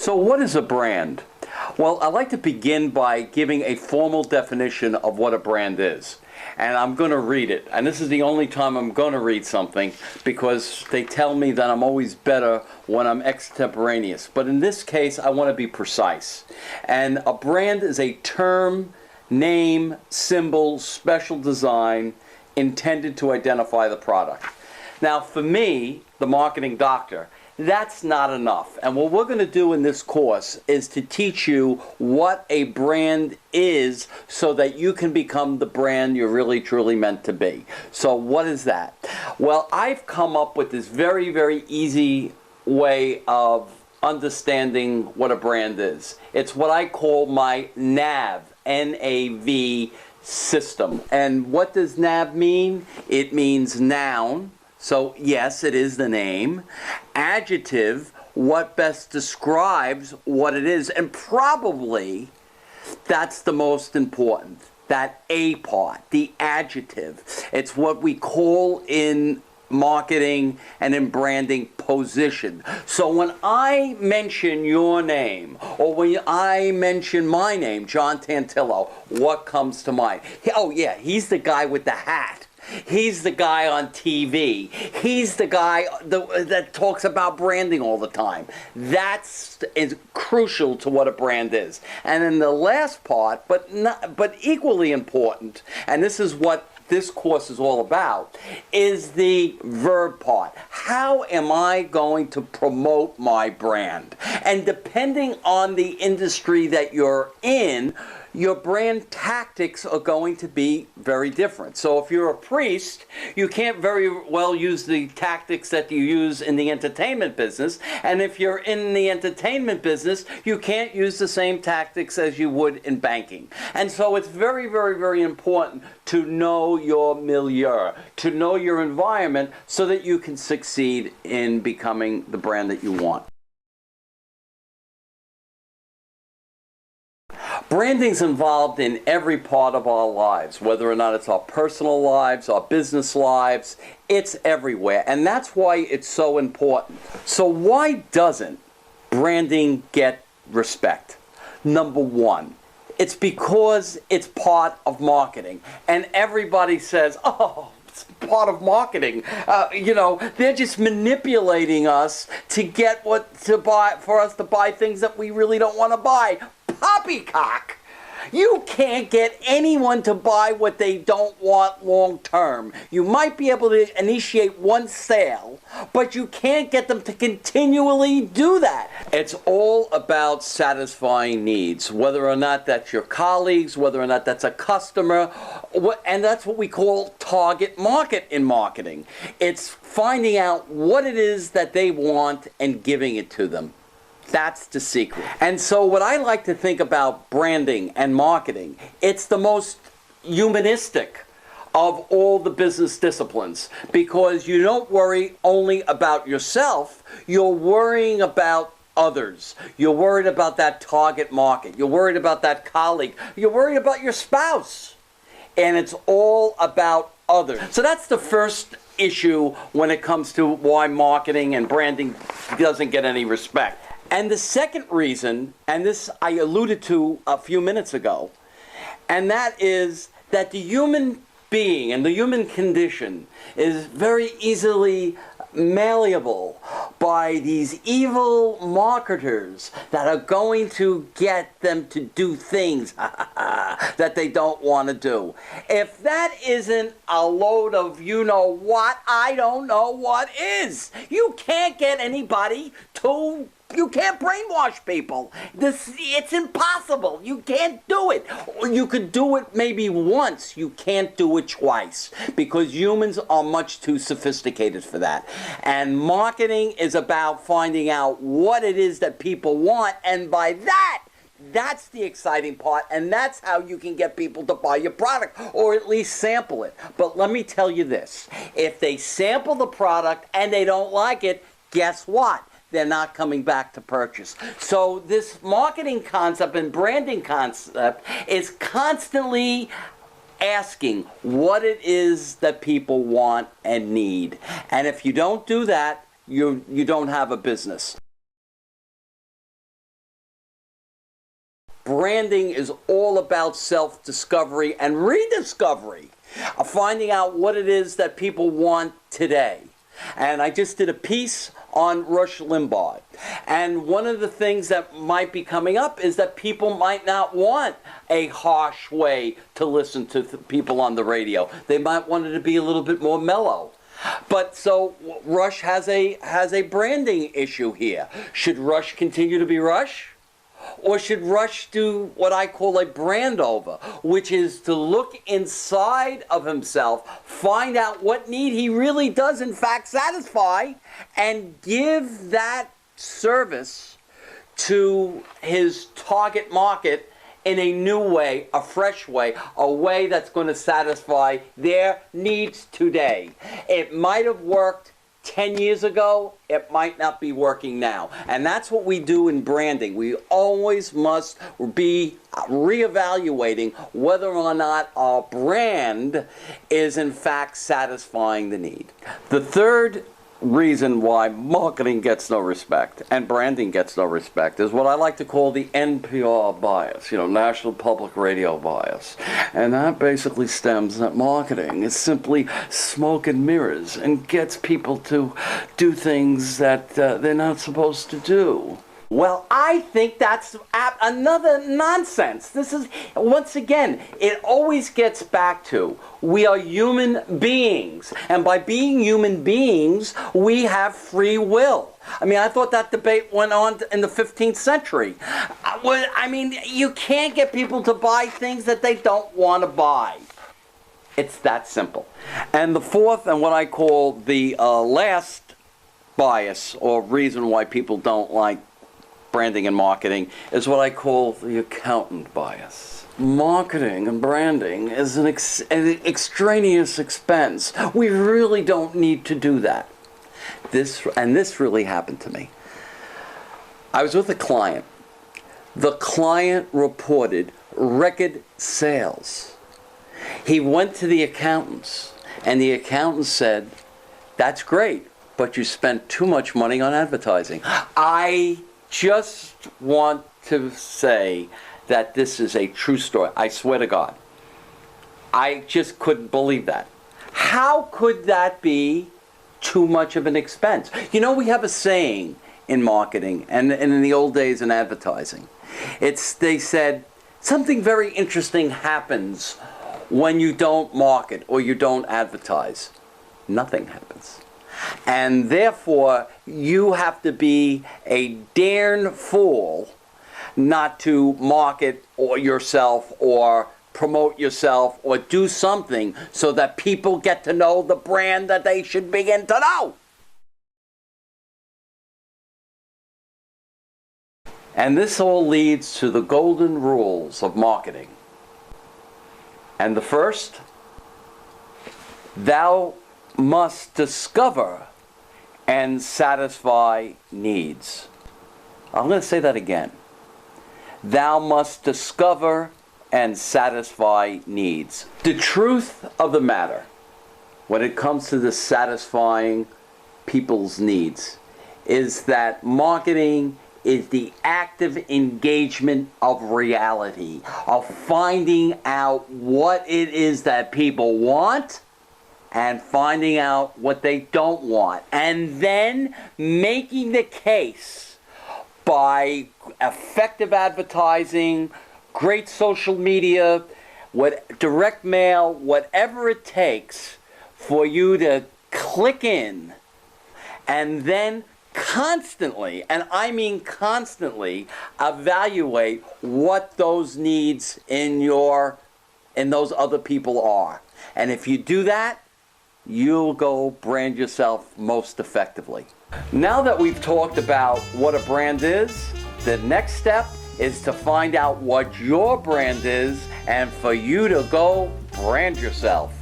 So what is a brand? Well, I'd like to begin by giving a formal definition of what a brand is. And I'm going to read it. And this is the only time I'm going to read something because they tell me that I'm always better when I'm extemporaneous. But in this case, I want to be precise. And a brand is a term, name, symbol, special design intended to identify the product. Now, for me, the marketing doctor, that's not enough. And what we're going to do in this course is to teach you what a brand is so that you can become the brand you're really truly meant to be. So what is that? Well, I've come up with this very, very easy way of understanding what a brand is. It's what I call my NAV, N-A-V system. And what does NAV mean? It means noun. So yes, it is the name. Adjective, what best describes what it is. And probably that's the most important, that A part, the adjective. It's what we call in marketing and in branding position. So when I mention your name, or when I mention my name, John Tantillo, what comes to mind? Oh yeah, he's the guy with the hat. He's the guy on TV. He's the guy that talks about branding all the time. That's crucial to what a brand is. And then the last part, but equally important, and this is what this course is all about, is the verb part. How am I going to promote my brand? And depending on the industry that you're in, your brand tactics are going to be very different. So if you're a priest, you can't very well use the tactics that you use in the entertainment business. And if you're in the entertainment business, you can't use the same tactics as you would in banking. And so it's very, very, very important to know your milieu, to know your environment so that you can succeed in becoming the brand that you want. Branding's involved in every part of our lives, whether or not it's our personal lives, our business lives, it's everywhere. And that's why it's so important. So why doesn't branding get respect? Number one, it's because it's part of marketing. And everybody says, oh, it's part of marketing. They're just manipulating us to get for us to buy things that we really don't want to buy. Poppycock! You can't get anyone to buy what they don't want long term. You might be able to initiate one sale, but you can't get them to continually do that. It's all about satisfying needs, whether or not that's your colleagues, whether or not that's a customer, and that's what we call target market in marketing. It's finding out what it is that they want and giving it to them. That's the secret. And so what I like to think about branding and marketing, it's the most humanistic of all the business disciplines because you don't worry only about yourself, you're worrying about others. You're worried about that target market. You're worried about that colleague. You're worried about your spouse. And it's all about others. So that's the first issue when it comes to why marketing and branding doesn't get any respect. And the second reason, and this I alluded to a few minutes ago, and that is that the human being and the human condition is very easily malleable by these evil marketers that are going to get them to do things that they don't want to do. If that isn't a load of you-know-what, I don't know what is. You can't get anybody to... You can't brainwash people. It's impossible. You can't do it. You could do it maybe once. You can't do it twice because humans are much too sophisticated for that. And marketing is about finding out what it is that people want, and by that, that's the exciting part, and that's how you can get people to buy your product, or at least sample it. But let me tell you this. If they sample the product and they don't like it, guess what? They're not coming back to purchase. So this marketing concept and branding concept is constantly asking what it is that people want and need. And if you don't do that, you don't have a business. branding is all about self-discovery and rediscovery, finding out what it is that people want today. And I just did a piece on Rush Limbaugh. And one of the things that might be coming up is that people might not want a harsh way to listen to people on the radio. They might want it to be a little bit more mellow. But so Rush has a branding issue here. Should Rush continue to be Rush? Or should Rush do what I call a brand over, which is to look inside of himself, find out what need he really does in fact satisfy, and give that service to his target market in a new way, a fresh way, a way that's going to satisfy their needs today. It might have worked 10 years ago, it might not be working now. And that's what we do in branding. We always must be reevaluating whether or not our brand is in fact satisfying the need. The third reason why marketing gets no respect and branding gets no respect is what I like to call the NPR bias, National Public Radio bias. And that basically stems that marketing is simply smoke and mirrors and gets people to do things that they're not supposed to do. Well, I think that's another nonsense. This is, once again, it always gets back to, we are human beings. And by being human beings, we have free will. I mean, I thought that debate went on in the 15th century. I mean, you can't get people to buy things that they don't want to buy. It's that simple. And the fourth, and what I call the last bias or reason why people don't like branding and marketing, is what I call the accountant bias. Marketing and branding is an extraneous expense. We really don't need to do that. This really happened to me. I was with a client. The client reported record sales. He went to the accountants, and the accountant said, "That's great, but you spent too much money on advertising." I just want to say that this is a true story. I swear to God. I just couldn't believe that. How could that be too much of an expense? We have a saying in marketing and in the old days in advertising. They said, something very interesting happens when you don't market or you don't advertise. Nothing happens. And therefore, you have to be a darn fool not to market or yourself or promote yourself or do something so that people get to know the brand that they should begin to know. And this all leads to the golden rules of marketing. And the first, thou must discover and satisfy needs. I'm going to say that again. Thou must discover and satisfy needs. The truth of the matter, when it comes to the satisfying people's needs, is that marketing is the active engagement of reality, of finding out what it is that people want and finding out what they don't want, and then making the case by effective advertising, great social media, direct mail, whatever it takes for you to click in and then constantly, and I mean constantly, evaluate what those needs in those other people are. And if you do that, you'll go brand yourself most effectively. Now that we've talked about what a brand is, the next step is to find out what your brand is and for you to go brand yourself.